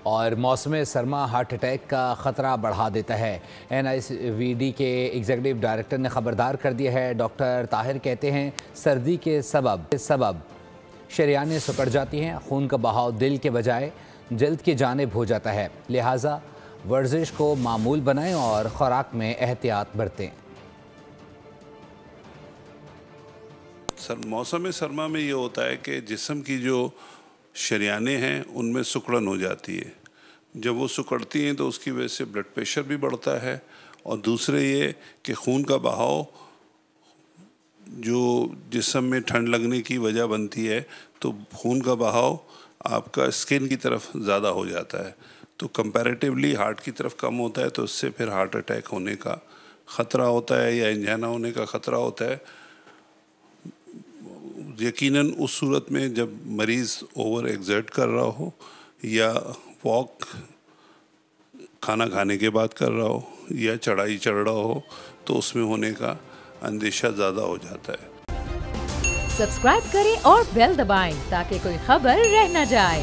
और मौसम Sarma heart attack का ख़तरा बढ़ा देता है। NICVD के एग्जीक्यूटिव डायरेक्टर ने खबरदार कर दिया है। डॉक्टर ताहिर कहते हैं सर्दी के सबब शरियानें सिकुड़ जाती हैं, खून का बहाव दिल के बजाय जल्द की जानिब हो जाता है। लिहाजा वर्जिश को मामूल बनाएं और खुराक में एहतियात बरतें। मौसम सरमा में ये होता है कि जिस्म की जो शरियानें हैं उनमें सिकुड़न हो जाती है। जब वो सिकुड़ती हैं तो उसकी वजह से ब्लड प्रेशर भी बढ़ता है और दूसरे ये कि खून का बहाव जो जिस्म में ठंड लगने की वजह बनती है तो खून का बहाव आपका स्किन की तरफ ज़्यादा हो जाता है, तो कंपैरेटिवली हार्ट की तरफ कम होता है, तो उससे फिर हार्ट अटैक होने का ख़तरा होता है या एंजाइना होने का ख़तरा होता है। यकीनन उस सूरत में जब मरीज़ ओवर एक्सर्ट कर रहा हो या वॉक खाना खाने के बाद कर रहा हो या चढ़ाई चढ़ रहा हो तो उसमें होने का अंदेशा ज़्यादा हो जाता है। सब्सक्राइब करें और बेल दबाएं ताकि कोई खबर रह न जाए।